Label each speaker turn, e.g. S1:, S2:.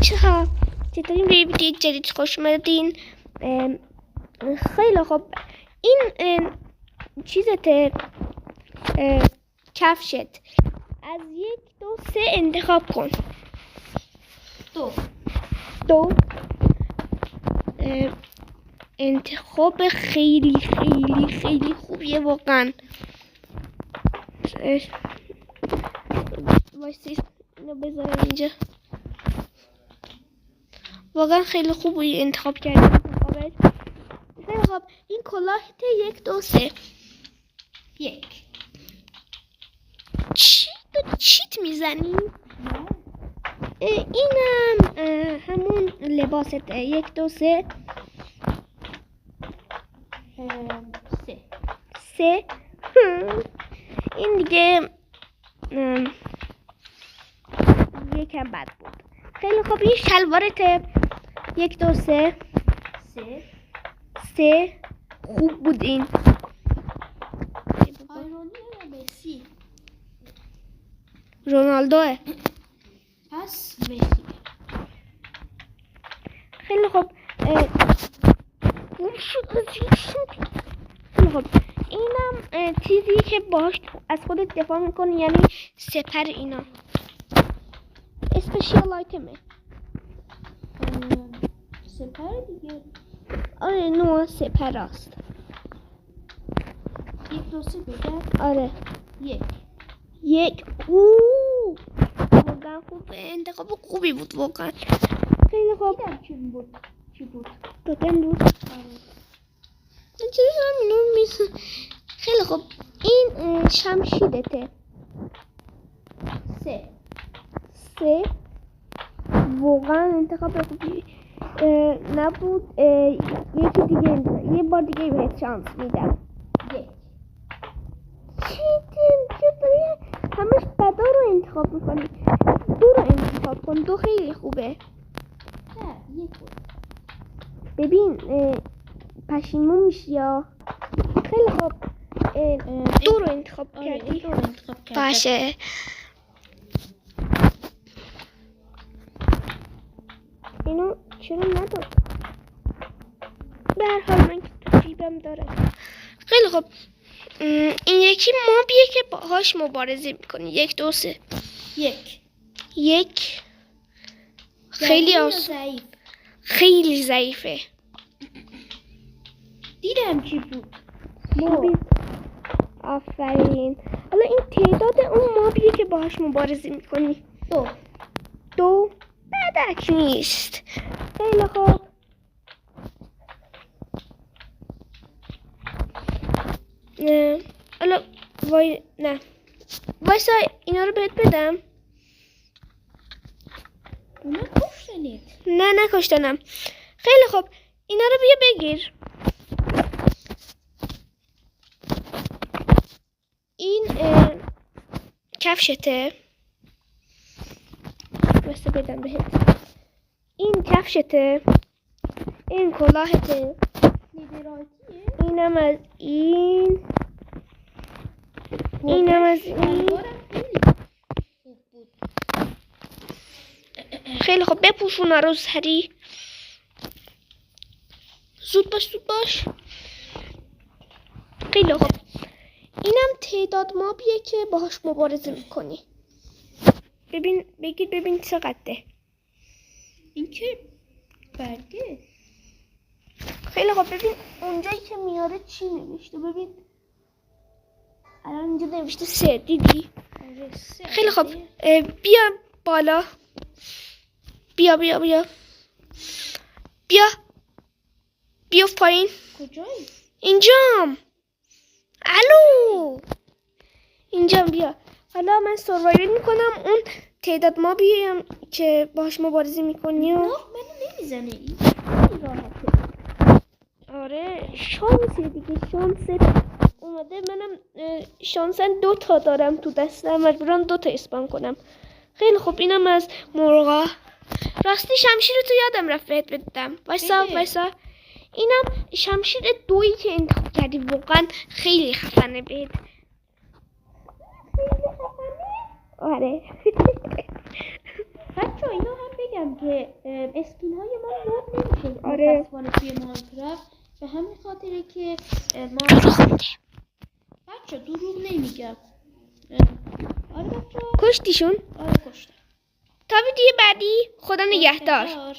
S1: بچه‌ها چطورین؟ به ویدیو جدید خوش اومدین. خیلی خوب، این چیزته، کفشت. از 1 2 3 انتخاب کن. دو انتخاب خیلی خیلی خیلی خوبیه واقعا. وایسید اینو بذارم اینجا. واقعا خیلی خوبی انتخاب کردم. خیلی خوب، این کلاهت 1 2 3.
S2: 1.
S1: چیت میزنی؟ اینم همون لباسته. 1 2 3. 3. این دیگه یکم بد بود. خیلی خوب، این شلوارته. 1 2 3. 3 خوب بود. این
S2: مسی.
S1: رونالدوه.
S2: پس مسی.
S1: خیلی خوب. خیلی خوب، اینم چیزی که باهاش از خودت دفاع میکنی، یعنی سپر. اینا اسپشیال آیتمه.
S2: سپر دیگه.
S1: آره، نوع سپر است.
S2: 1 2 3 بگم.
S1: آره،
S2: 1.
S1: واقعا خوب، انتخاب خوبی بود واقعا. خیلی خوب.
S2: چی بود؟
S1: دادم بود. چرا همینو میسن؟ خیلی خوب، این شمشیرته. 3 واقعا انتخاب خوبی نبود. یکی دیگه یه بار دیگه بهت شانس میدم.
S2: 1.
S1: چطوری همش بدا رو انتخاب میکنی؟ 2 رو انتخاب کن. 2 خیلی خوبه.
S2: نه 1 بود.
S1: ببین پشیمون میشی یا. خیلی خوب، 2 رو انتخاب کردی. باشه. اینو چرا نداد؟ به هر حال من که تو جیبم دارم. خیلی خوب، این یکی مابیه که باهاش مبارزه میکنی. 1 2 3. 1 خیلی
S2: ضعیف.
S1: خیلی ضعیفه.
S2: دیدم چی بود.
S1: آفرین. حالا این تعداد اون مابیه که باهاش مبارزه میکنی. 2 بدک نیست. خیلی خوب. حالا نه وایسا، اینا رو بهت بدم.
S2: اونا کشتنید؟
S1: نه نکشتنم. خیلی خوب، اینا رو بیا بگیر. این کفشته. بسته بدم بهت. این کفشته. این کلاهته. اینم از این. اینم از این. خیلی خوب، بپوشون رو سری. زود باش. خیلی خوب، اینم تعداد مابیه که باهاش مبارزه میکنی. ببین چقدره.
S2: این که برگه.
S1: خیلی خوب، ببین اونجایی که میاره چی نوشته. ببین الان اینجا نوشته 3. دیدی؟ خیلی خوب، بیا بالا. بیا پایین.
S2: کجایی؟
S1: اینجام. الو، اینجام بیا. حالا من سروایوال میکنم. اون تعداد ما بیام که باهاش مبارزه میکنی و
S2: منو نمیزنه. این راحته.
S1: آره، شانسه دیگه. شانس اومده. منم شانسن 2 تا دارم تو دستم. مجبورم 2 تا اسپام کنم. خیلی خوب، اینم از مرغا. راستی شمشیر تو یادم رفت بهت بدم. وایسا. اینم شمشیر 2 که انتخاب کردی. واقعا خیلی خفنه بهت. آره.
S2: بچه اینا هم بگم که اسکین های ما لود نمیشه
S1: آره.
S2: متاسفانه توی ماینکرافت به همین خاطره که ما بچه دروغ نمیگم. آره بچه
S1: کشتیشون.
S2: آره کشتم.
S1: تا ویدیو بعدی خدا نگهدار.